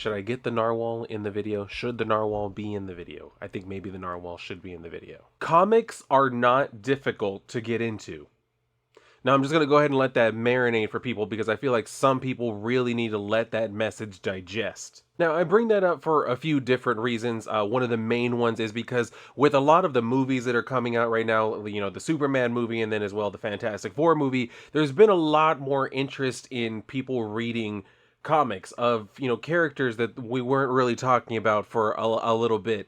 Should I get the narwhal in the video? Should the narwhal be in the video? I think maybe the narwhal should be in the video. Comics are not difficult to get into. Now, I'm just going to go ahead and let that marinate for people because I feel like some people really need to let that message digest. Now, I bring that up for a few different reasons. One of the main ones is because with a lot of the movies that are coming out right now, the Superman movie and then as well the Fantastic Four movie, there's been a lot more interest in people reading comics of characters that we weren't really talking about for a little bit,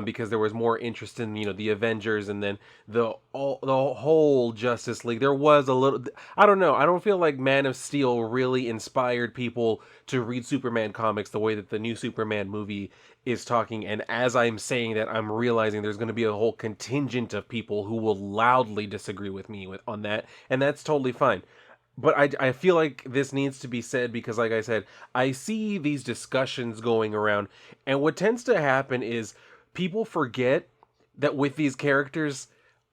because there was more interest in the Avengers and then the whole Justice League. There was a little, I don't know, I don't feel like Man of Steel really inspired people to read Superman comics the way that the new Superman movie is talking. And as I'm saying that, I'm realizing there's going to be a whole contingent of people who will loudly disagree with me on that, and that's totally fine. But I feel like this needs to be said because, like I said, I see these discussions going around, and what tends to happen is people forget that with these characters,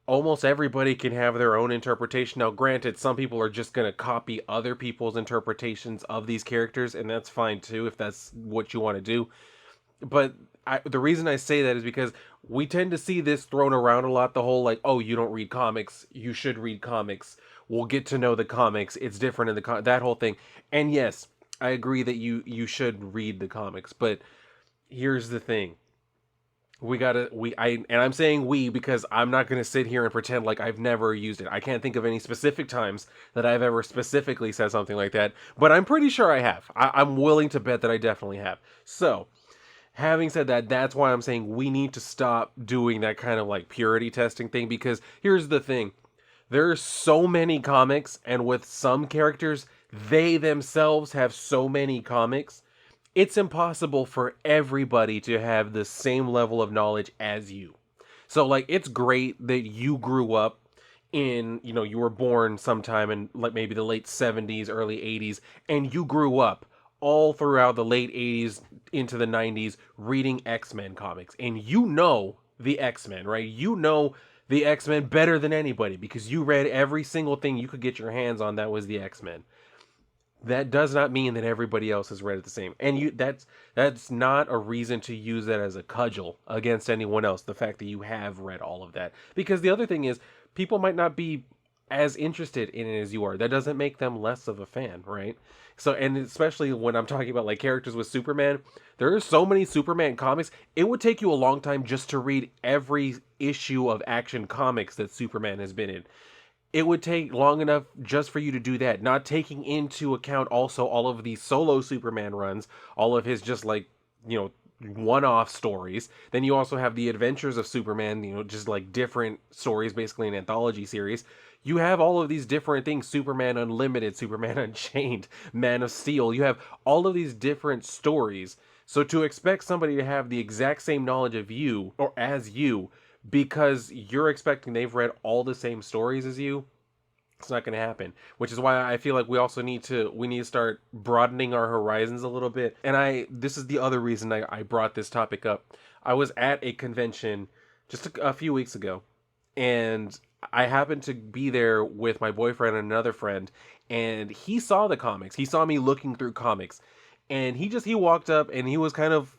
almost everybody can have their own interpretation. Now, granted, some people are just going to copy other people's interpretations of these characters, and that's fine too if that's what you want to do. But the reason I say that is because we tend to see this thrown around a lot. The whole like, oh, you don't read comics, you should read comics. We'll get to know the comics. It's different in that whole thing. And yes, I agree that you should read the comics. But here's the thing: and I'm saying we because I'm not gonna sit here and pretend like I've never used it. I can't think of any specific times that I've ever specifically said something like that. But I'm pretty sure I have. I'm willing to bet that I definitely have. So having said that, that's why I'm saying we need to stop doing that kind of like purity testing thing because here's the thing. There are so many comics, and with some characters, they themselves have so many comics. It's impossible for everybody to have the same level of knowledge as you. So, like, it's great that you grew up you were born sometime in like maybe the late 70s, early 80s, and you grew up all throughout the late 80s into the 90s reading X-Men comics. And the X-Men, right? You know the X-Men better than anybody because you read every single thing you could get your hands on that was the X-Men. That does not mean that everybody else has read it the same. And that's not a reason to use that as a cudgel against anyone else, the fact that you have read all of that. Because the other thing is people might not be as interested in it as you are. That doesn't make them less of a fan, right? So, and especially when I'm talking about like characters with Superman, there are so many Superman comics. It would take you a long time just to read every issue of Action Comics that Superman has been in. It would take long enough just for you to do that, not taking into account also all of these solo Superman runs, all of his just like, you know, one-off stories. Then you also have the Adventures of Superman, just like different stories, basically an anthology series. You have all of these different things: Superman Unlimited, Superman Unchained, Man of Steel. You have all of these different stories. So to expect somebody to have the exact same knowledge of you or as you because you're expecting they've read all the same stories as you, it's not going to happen. Which is why I feel like we need to start broadening our horizons a little bit. And this is the other reason I brought this topic up. I was at a convention just a few weeks ago, and I happened to be there with my boyfriend and another friend, and he saw the comics. He saw me looking through comics, and he walked up and he was kind of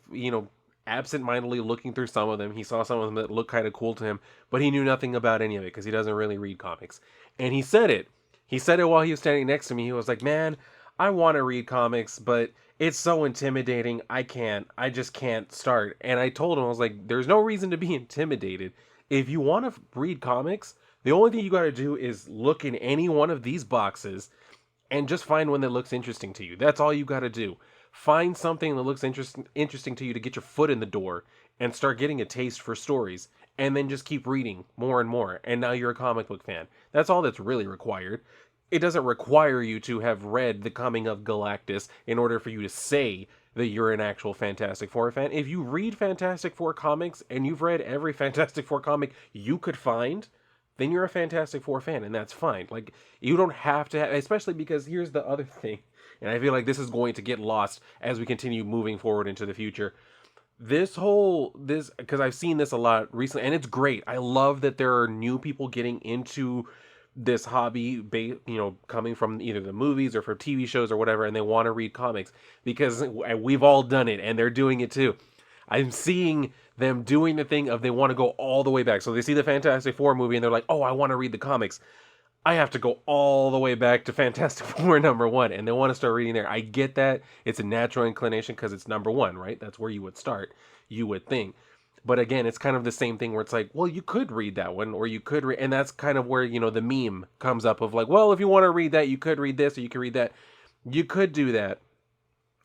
absent-mindedly looking through some of them. He saw some of them that looked kind of cool to him, but he knew nothing about any of it because he doesn't really read comics. And he said it. He said it while he was standing next to me. He was like, "Man, I want to read comics, but it's so intimidating. I can't. I just can't start." And I told him, I was like, "There's no reason to be intimidated. If you want to read comics, the only thing you got to do is look in any one of these boxes and just find one that looks interesting to you. That's all you got to do. Find something that looks interesting to you to get your foot in the door and start getting a taste for stories, and then just keep reading more and more. And now you're a comic book fan. That's all that's really required. It doesn't require you to have read The Coming of Galactus in order for you to say that you're an actual Fantastic Four fan. If you read Fantastic Four comics and you've read every Fantastic Four comic you could find, then you're a Fantastic Four fan, and that's fine. Like, you don't have to have, especially because here's the other thing, and I feel like this is going to get lost as we continue moving forward into the future. Because I've seen this a lot recently, and it's great. I love that there are new people getting into this hobby, coming from either the movies or from TV shows or whatever, and they want to read comics because we've all done it, and they're doing it too. I'm seeing them doing the thing of they want to go all the way back. So they see the Fantastic Four movie and they're like, "Oh, I want to read the comics. I have to go all the way back to Fantastic Four number one," and they want to start reading there. I get that. It's a natural inclination because it's number one, right? That's where you would start, you would think. But again, it's kind of the same thing where it's like, well, you could read that one, or you could read, and that's kind of where, the meme comes up of like, well, if you want to read that, you could read this, or you could read that. You could do that.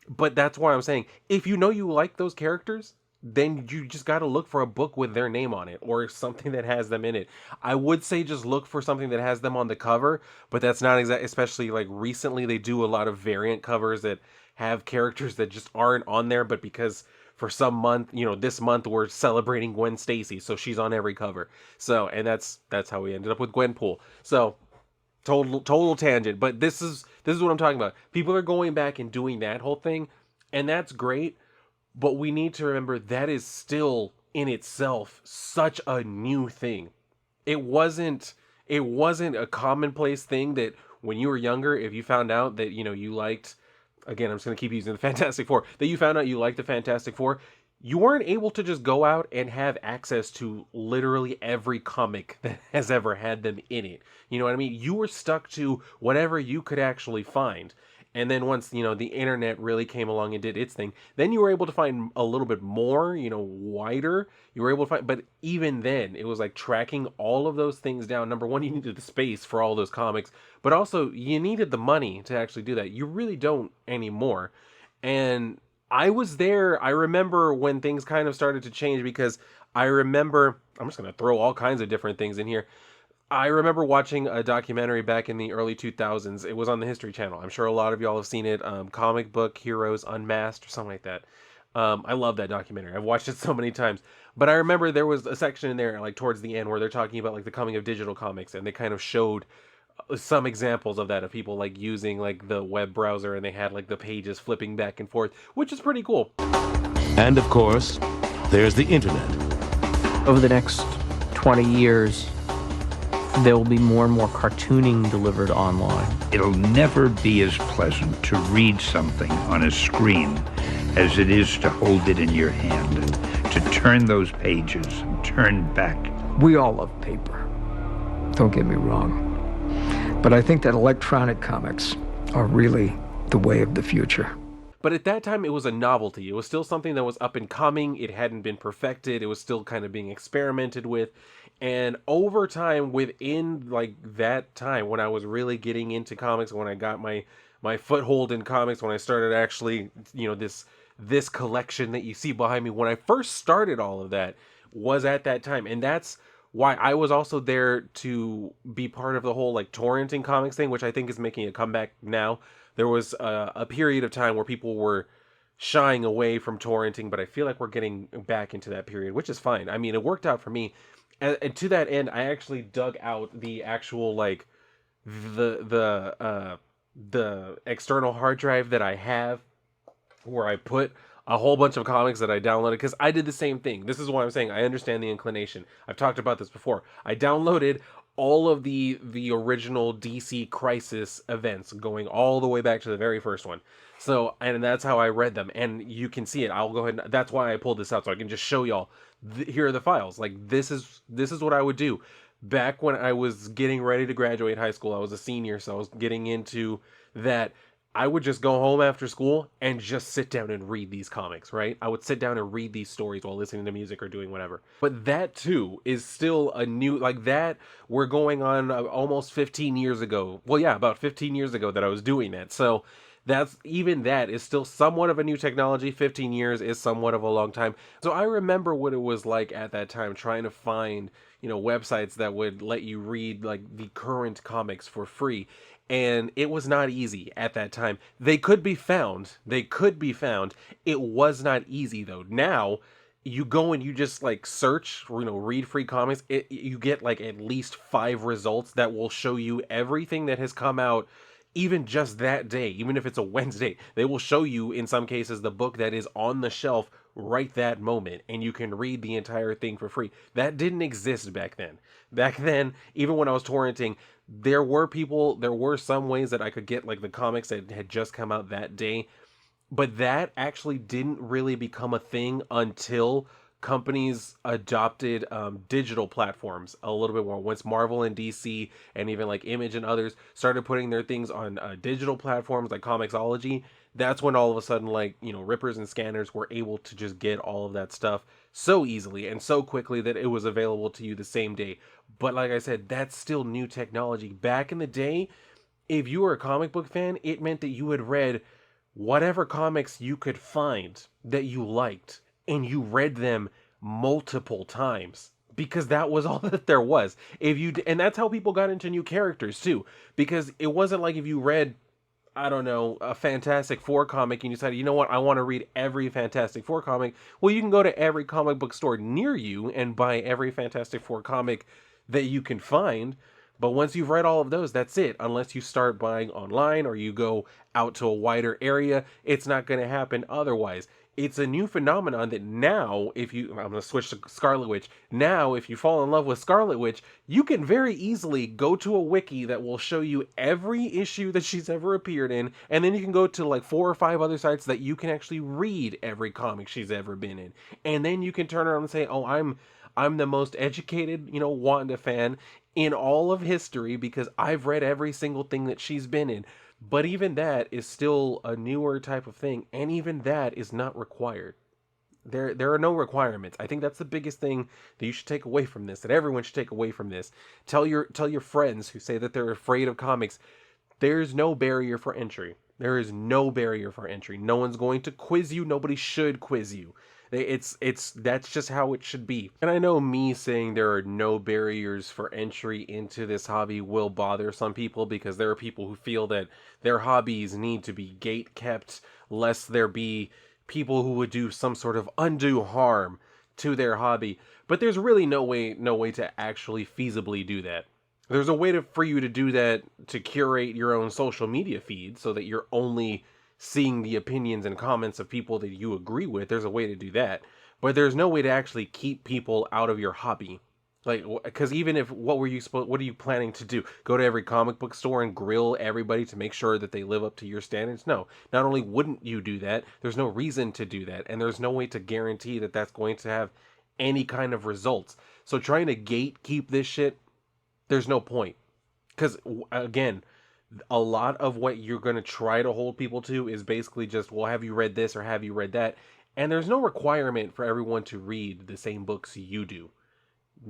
But that's why I'm saying, if you know you like those characters, then you just got to look for a book with their name on it or something that has them in it. I would say just look for something that has them on the cover, but that's not exact. Especially like recently, they do a lot of variant covers that have characters that just aren't on there, but because for some month, this month we're celebrating Gwen Stacy, so she's on every cover. So, and that's how we ended up with Gwenpool. So, total tangent, but this is what I'm talking about. People are going back and doing that whole thing, and that's great, but we need to remember that is still in itself such a new thing. It wasn't a commonplace thing that when you were younger, if you found out that you liked, again, I'm just going to keep using the Fantastic Four, that you found out you liked the Fantastic Four, you weren't able to just go out and have access to literally every comic that has ever had them in it. You know what I mean? You were stuck to whatever you could actually find. And then once, the internet really came along and did its thing, then you were able to find a little bit more, wider. You were able to find, but even then, it was like tracking all of those things down. Number one, you needed the space for all those comics, but also you needed the money to actually do that. You really don't anymore. And I was there. I remember when things kind of started to change because I remember, I'm just going to throw all kinds of different things in here. I remember watching a documentary back in the early 2000s. It was on the History Channel. I'm sure a lot of y'all have seen it. Comic Book Heroes Unmasked or something like that. I love that documentary. I've watched it so many times. But I remember there was a section in there, like towards the end, where they're talking about like the coming of digital comics, and they kind of showed some examples of that, of people like using like the web browser, and they had like the pages flipping back and forth, which is pretty cool. And of course, there's the internet. Over the next 20 years, there will be more and more cartooning delivered online. It'll never be as pleasant to read something on a screen as it is to hold it in your hand, to turn those pages and turn back. We all love paper, don't get me wrong. But I think that electronic comics are really the way of the future. But at that time, it was a novelty. It was still something that was up and coming. It hadn't been perfected. It was still kind of being experimented with. And over time, within like that time, when I was really getting into comics, when I got my foothold in comics, when I started actually, this collection that you see behind me, when I first started all of that was at that time. And that's why I was also there to be part of the whole like torrenting comics thing, which I think is making a comeback now. There was a period of time where people were shying away from torrenting, but I feel like we're getting back into that period, which is fine. I mean, it worked out for me. And to that end, I actually dug out the actual like the external hard drive that I have, where I put a whole bunch of comics that I downloaded, because I did the same thing. This is why I'm saying I understand the inclination. I've talked about this before. I downloaded all of the original DC Crisis events, going all the way back to the very first one. So, and that's how I read them, and you can see it. I'll go ahead and that's why I pulled this out, so I can just show y'all. Here are the files. Like this is what I would do back when I was getting ready to graduate high school. I was a senior, so I was getting into that. I would just go home after school and just sit down and read these comics, right? I would sit down and read these stories while listening to music or doing whatever. But that too is still a new, like that, we're going on almost 15 years ago. Well, yeah, about 15 years ago that I was doing that. So that is still somewhat of a new technology. 15 years is somewhat of a long time. So I remember what it was like at that time, trying to find, websites that would let you read like the current comics for free. And it was not easy at that time. They could be found. It was not easy though. Now you go and you just like search, read free comics. You get like at least 5 results that will show you everything that has come out, even just that day. Even if it's a Wednesday, they will show you in some cases the book that is on the shelf right that moment, and you can read the entire thing for free. That didn't exist back then. Back then, even when I was torrenting, there were some ways that I could get like the comics that had just come out that day, but that actually didn't really become a thing until companies adopted digital platforms a little bit more. Once Marvel and DC and even like Image and others started putting their things on digital platforms like Comixology, that's when all of a sudden, like, you know, rippers and scanners were able to just get all of that stuff so easily and so quickly that it was available to you the same day. But like I said, that's still new technology. Back in the day, if you were a comic book fan, it meant that you had read whatever comics you could find that you liked, and you read them multiple times because that was all that there was. If you and that's how people got into new characters too, because it wasn't like if you read, I don't know, a Fantastic Four comic and you decided, you know what, I want to read every Fantastic Four comic. Well, you can go to every comic book store near you and buy every Fantastic Four comic that you can find. But once you've read all of those, that's it. Unless you start buying online or you go out to a wider area, it's not going to happen otherwise. It's a new phenomenon that now, if you, I'm going to switch to Scarlet Witch. Now, if you fall in love with Scarlet Witch, you can very easily go to a wiki that will show you every issue that she's ever appeared in. And then you can go to like 4 or 5 other sites that you can actually read every comic she's ever been in. And then you can turn around and say, oh, I'm the most educated, you know, Wanda fan in all of history because I've read every single thing that she's been in. But even that is still a newer type of thing, and even that is not required. There are no requirements. I think that's the biggest thing that you should take away from this, that everyone should take away from this. Tell your friends who say that they're afraid of comics, there's no barrier for entry. There is no barrier for entry. No one's going to quiz you. Nobody should quiz you. That's just how it should be. And I know me saying there are no barriers for entry into this hobby will bother some people because there are people who feel that their hobbies need to be gate kept lest there be people who would do some sort of undue harm to their hobby. But there's really no way to actually feasibly do that. There's a way for you to do that, to curate your own social media feed so that you're only seeing the opinions and comments of people that you agree with. There's a way to do that, but there's no way to actually keep people out of your hobby. Like, because even if, what are you planning to do? Go to every comic book store and grill everybody to make sure that they live up to your standards? No, not only wouldn't you do that, there's no reason to do that, and there's no way to guarantee that that's going to have any kind of results. So trying to gatekeep this shit, there's no point. Because again, a lot of what you're going to try to hold people to is basically just, well, have you read this or have you read that? And there's no requirement for everyone to read the same books you do.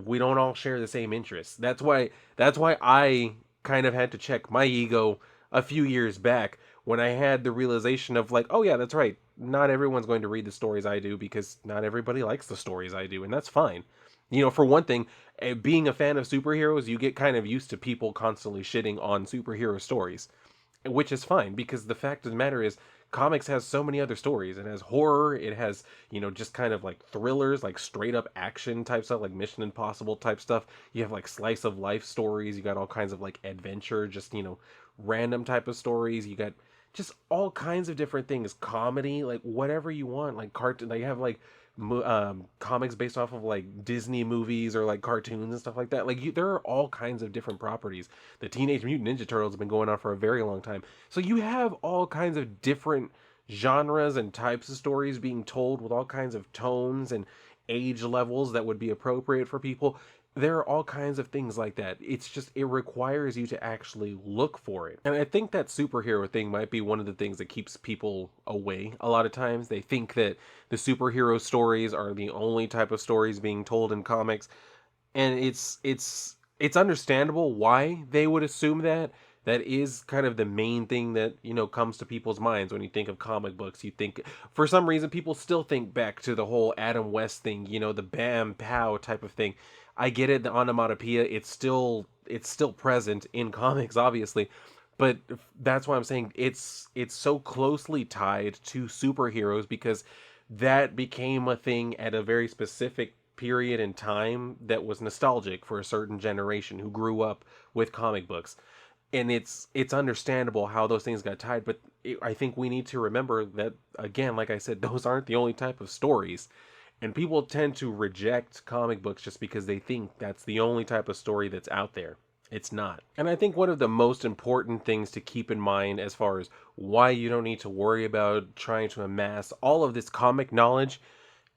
We don't all share the same interests. That's why I kind of had to check my ego a few years back when I had the realization of like, oh yeah, that's right. Not everyone's going to read the stories I do because not everybody likes the stories I do, and that's fine. You know, for one thing, being a fan of superheroes, you get kind of used to people constantly shitting on superhero stories, which is fine because the fact of the matter is comics has so many other stories. It has horror, it has, you know, just kind of like thrillers, like straight up action type stuff, like Mission Impossible type stuff. You have like slice of life stories, you got all kinds of like adventure, just, you know, random type of stories. You got just all kinds of different things, comedy, like whatever you want, like cartoon. They have like comics based off of like Disney movies or like cartoons and stuff like that. Like there are all kinds of different properties. The Teenage Mutant Ninja Turtles have been going on for a very long time. So you have all kinds of different genres and types of stories being told with all kinds of tones and age levels that would be appropriate for people. There are all kinds of things like that. It's just, it requires you to actually look for it. And I think that superhero thing might be one of the things that keeps people away a lot of times. They think that the superhero stories are the only type of stories being told in comics. And it's understandable why they would assume that. That is kind of the main thing that, you know, comes to people's minds when you think of comic books. You think, for some reason, people still think back to the whole Adam West thing, you know, the bam, pow type of thing. I get it, the onomatopoeia, it's still present in comics, obviously, but that's why I'm saying it's so closely tied to superheroes because that became a thing at a very specific period in time that was nostalgic for a certain generation who grew up with comic books. And it's understandable how those things got tied, but I think we need to remember that, again, like I said, those aren't the only type of stories. And people tend to reject comic books just because they think that's the only type of story that's out there. It's not. And I think one of the most important things to keep in mind as far as why you don't need to worry about trying to amass all of this comic knowledge,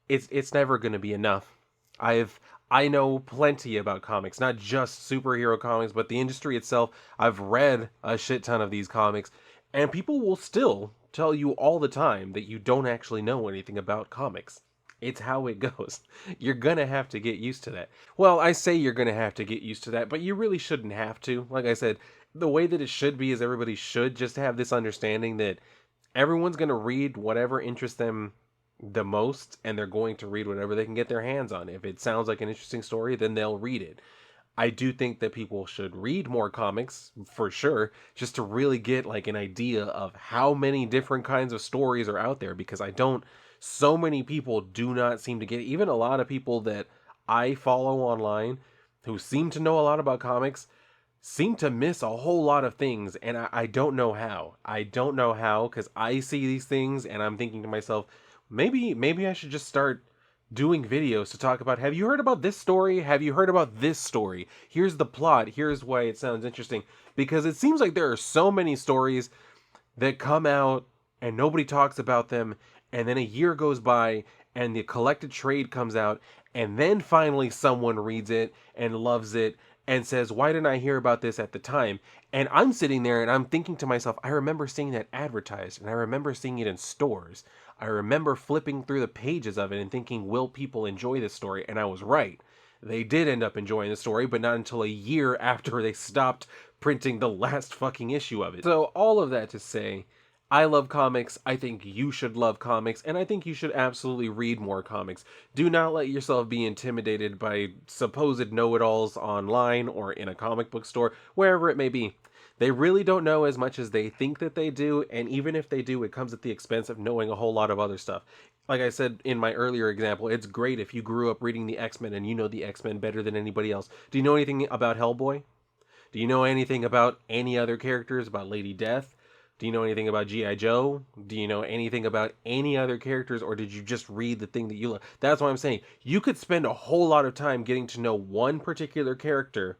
it's never going to be enough. I've I know plenty about comics, not just superhero comics, but the industry itself. I've read a shit ton of these comics, and people will still tell you all the time that you don't actually know anything about comics. It's how it goes. You're gonna have to get used to that. Well, I say you're gonna have to get used to that, but you really shouldn't have to. Like I said, the way that it should be is everybody should just have this understanding that everyone's going to read whatever interests them the most, and they're going to read whatever they can get their hands on. If it sounds like an interesting story, then they'll read it. I do think that people should read more comics for sure, just to really get like an idea of how many different kinds of stories are out there, because I don't so many people do not seem to get, even a lot of people that I follow online who seem to know a lot about comics seem to miss a whole lot of things, and I don't know how. I don't know how, because I see these things and I'm thinking to myself, maybe I should just start doing videos to talk about, have you heard about this story? Have you heard about this story? Here's the plot. Here's why it sounds interesting. Because it seems like there are so many stories that come out and nobody talks about them, and then a year goes by and the collected trade comes out, and then finally someone reads it and loves it and says, why didn't I hear about this at the time? And I'm sitting there and I'm thinking to myself, I remember seeing that advertised, and I remember seeing it in stores. I remember flipping through the pages of it and thinking, will people enjoy this story? And I was right. They did end up enjoying the story, but not until a year after they stopped printing the last fucking issue of it. So all of that to say, I love comics, I think you should love comics, and I think you should absolutely read more comics. Do not let yourself be intimidated by supposed know-it-alls online or in a comic book store, wherever it may be. They really don't know as much as they think that they do, and even if they do, it comes at the expense of knowing a whole lot of other stuff. Like I said in my earlier example, it's great if you grew up reading the X-Men and you know the X-Men better than anybody else. Do you know anything about Hellboy? Do you know anything about any other characters, about Lady Death? Do you know anything about G.I. Joe? Do you know anything about any other characters, or did you just read the thing that you love? That's what I'm saying. You could spend a whole lot of time getting to know one particular character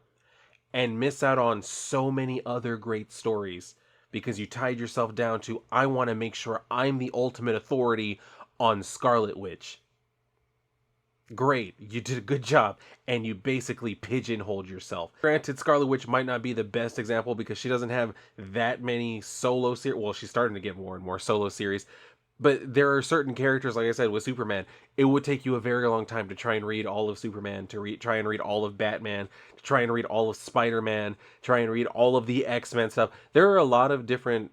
and miss out on so many other great stories because you tied yourself down to, I want to make sure I'm the ultimate authority on Scarlet Witch. Great, you did a good job, and you basically pigeonholed yourself. Granted, Scarlet Witch might not be the best example because she doesn't have that many solo series. Well, she's starting to get more and more solo series, but there are certain characters, like I said, with Superman, it would take you a very long time to try and read all of Superman, to try and read all of Batman, to try and read all of Spider-Man, try and read all of the X-Men stuff. There are a lot of different,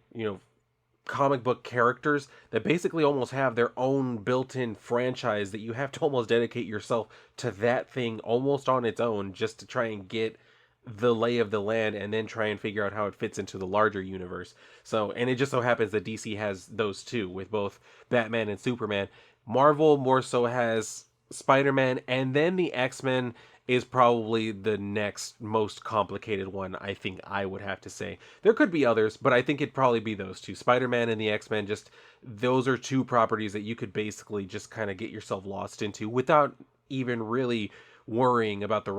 comic book characters that basically almost have their own built-in franchise that you have to almost dedicate yourself to that thing almost on its own just to try and get the lay of the land and then try and figure out how it fits into the larger universe. So, and it just so happens that DC has those too with both Batman and Superman. Marvel more so has Spider-Man, and then the X-Men is probably the next most complicated one, I think I would have to say. There could be others, but I think it'd probably be those two. Spider-Man and the X-Men, just those are two properties that you could basically just kind of get yourself lost into without even really worrying about the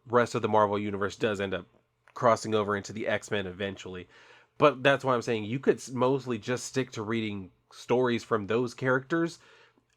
rest of the Marvel universe does end up crossing over into the X-Men eventually. But that's why I'm saying you could mostly just stick to reading stories from those characters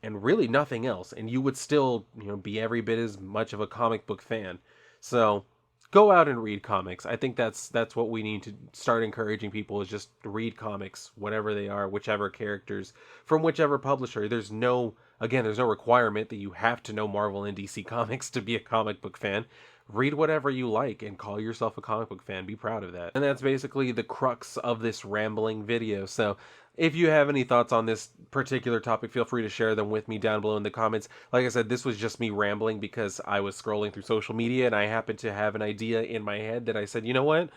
and really nothing else, and you would still, be every bit as much of a comic book fan. So go out and read comics. I think that's what we need to start encouraging people, is just read comics, whatever they are, whichever characters, from whichever publisher. There's no requirement that you have to know Marvel and DC comics to be a comic book fan. Read whatever you like and call yourself a comic book fan. Be proud of that. And that's basically the crux of this rambling video. So if you have any thoughts on this particular topic, feel free to share them with me down below in the comments. Like I said, this was just me rambling because I was scrolling through social media and I happened to have an idea in my head that I said, you know what?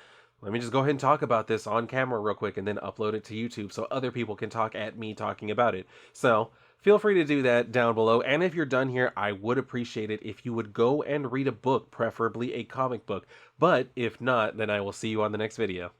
Let me just go ahead and talk about this on camera real quick and then upload it to YouTube so other people can talk at me talking about it. So feel free to do that down below. And if you're done here, I would appreciate it if you would go and read a book, preferably a comic book. But if not, then I will see you on the next video.